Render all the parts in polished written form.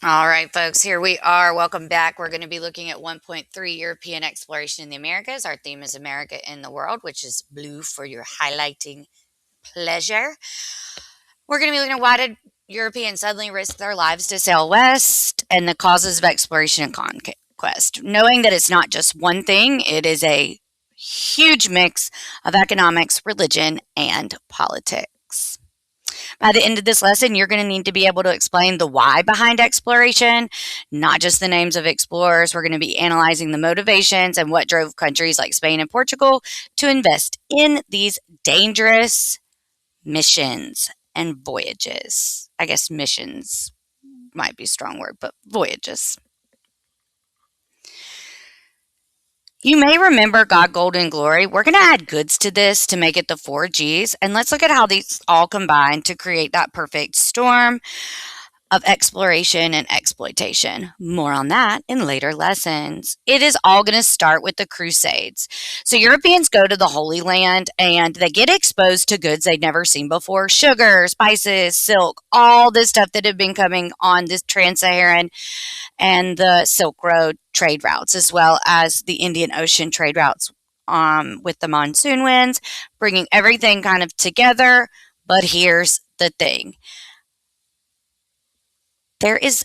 All right, folks, here we are. Welcome back. We're going to be looking at 1.3 European exploration in the Americas. Our theme is America in the World, which is blue for your highlighting pleasure. We're going to be looking at why did Europeans suddenly risk their lives to sail west and the causes of exploration and conquest. Knowing that it's not just one thing, it is a huge mix of economics, religion, and politics. By the end of this lesson, you're going to need to be able to explain the why behind exploration, not just the names of explorers. We're going to be analyzing the motivations and what drove countries like Spain and Portugal to invest in these dangerous missions and voyages. I guess missions might be a strong word, but voyages. You may remember God, Gold, and Glory. We're going to add goods to this to make it the four G's. And let's look at how these all combine to create that perfect storm of exploration and exploitation. More on that in later lessons. It is all going to start with the Crusades. So, Europeans go to the Holy Land and they get exposed to goods they'd never seen before: sugar, spices, silk, all this stuff that had been coming on this trans Saharan and the Silk Road trade routes, as well as the Indian Ocean trade routes with the monsoon winds, bringing everything kind of together. But here's the thing: there is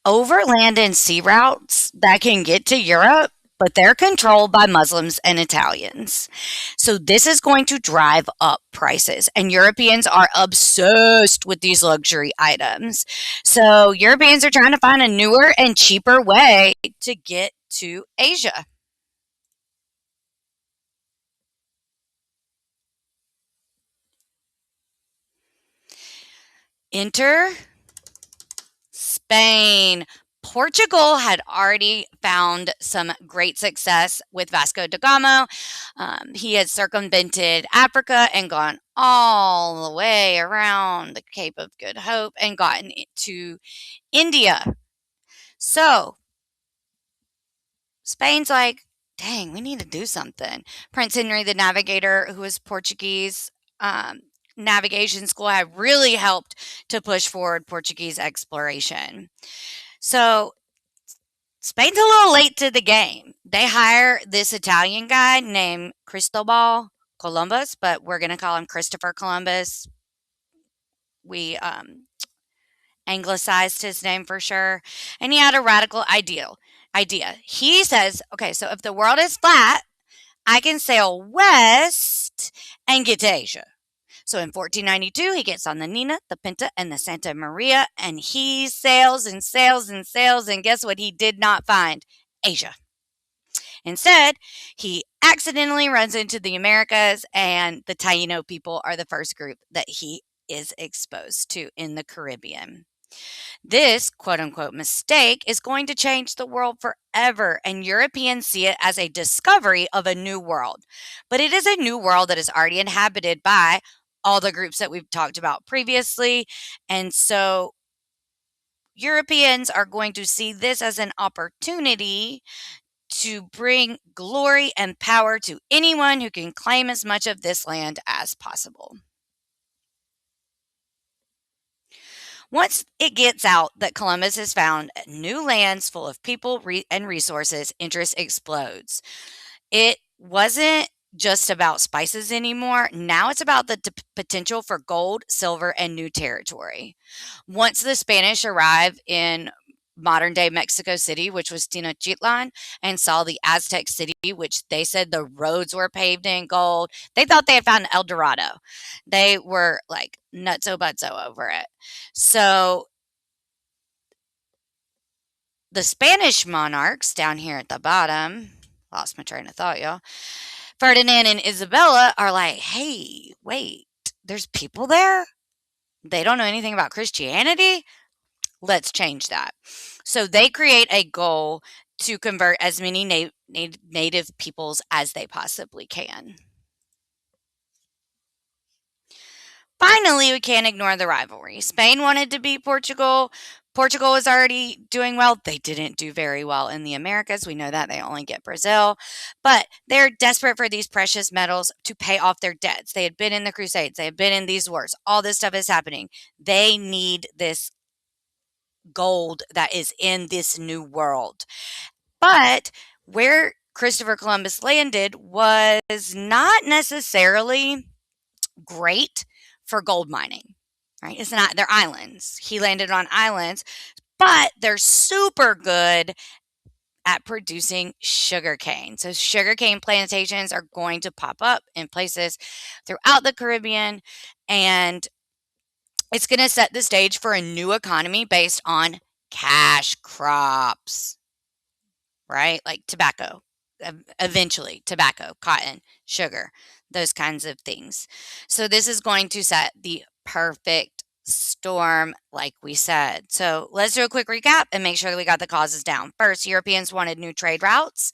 overland and sea routes that can get to Europe, but they're controlled by Muslims and Italians. So this is going to drive up prices, and Europeans are obsessed with these luxury items. So Europeans are trying to find a newer and cheaper way to get to Asia. Enter Spain. Portugal had already found some great success with Vasco da Gama. He had circumvented Africa and gone all the way around the Cape of Good Hope and gotten to India. So Spain's like, dang, we need to do something. Prince Henry the Navigator, who was Portuguese, um, navigation school, had really helped to push forward Portuguese exploration. So Spain's a little late to the game. They hire this Italian guy named Cristobal Columbus, but we're going to call him Christopher Columbus. We anglicized his name for sure. And he had a radical idea. He says, okay, so if the world is flat, I can sail west and get to Asia. So in 1492, he gets on the Nina, the Pinta, and the Santa Maria, and he sails and sails and sails. And guess what? He did not find Asia. Instead, he accidentally runs into the Americas, and the Taino people are the first group that he is exposed to in the Caribbean. This quote unquote mistake is going to change the world forever, and Europeans see it as a discovery of a new world. But it is a new world that is already inhabited by all the groups that we've talked about previously. And so Europeans are going to see this as an opportunity to bring glory and power to anyone who can claim as much of this land as possible. Once it gets out that Columbus has found new lands full of people and resources, interest explodes. It wasn't just about spices anymore. Now it's about the potential for gold, silver, and new territory. Once the Spanish arrive in modern day Mexico City, which was Tenochtitlan, and saw the Aztec city, which they said the roads were paved in gold, they thought they had found El Dorado. They were like nutso butso over it. So the Spanish monarchs down here at the bottom, lost my train of thought, y'all. Ferdinand and Isabella are like, hey, wait, there's people there? They don't know anything about Christianity? Let's change that. So they create a goal to convert as many native peoples as they possibly can. Finally, we can't ignore the rivalry. Spain wanted to beat Portugal. Portugal was already doing well. They didn't do very well in the Americas. We know that they only get Brazil. But they're desperate for these precious metals to pay off their debts. They had been in the Crusades, they had been in these wars. All this stuff is happening. They need this gold that is in this new world. But where Christopher Columbus landed was not necessarily great for gold mining, right? It's not, they're islands. He landed on islands, but they're super good at producing sugarcane. So, sugarcane plantations are going to pop up in places throughout the Caribbean, and it's going to set the stage for a new economy based on cash crops, right? Like tobacco, eventually, tobacco, cotton, sugar, those kinds of things. So, this is going to set the perfect storm, like we said. So, let's do a quick recap and make sure that we got the causes down. First, Europeans wanted new trade routes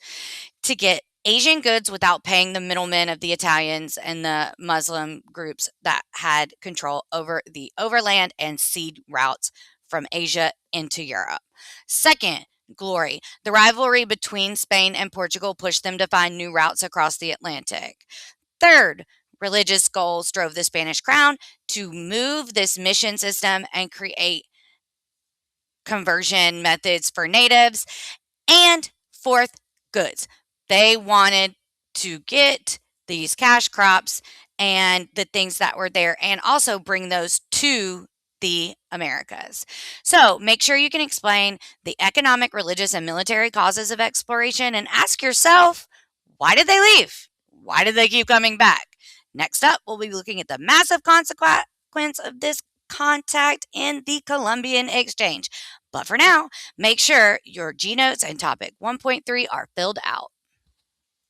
to get Asian goods without paying the middlemen of the Italians and the Muslim groups that had control over the overland and sea routes from Asia into Europe. Second, glory. The rivalry between Spain and Portugal pushed them to find new routes across the Atlantic. Third, religious goals drove the Spanish crown to move this mission system and create conversion methods for natives. And fourth, goods. They wanted to get these cash crops and the things that were there and also bring those to the Americas. So make sure you can explain the economic, religious, and military causes of exploration and ask yourself, why did they leave? Why did they keep coming back? Next up, we'll be looking at the massive consequence of this contact in the Columbian Exchange. But for now, make sure your G notes and topic 1.3 are filled out.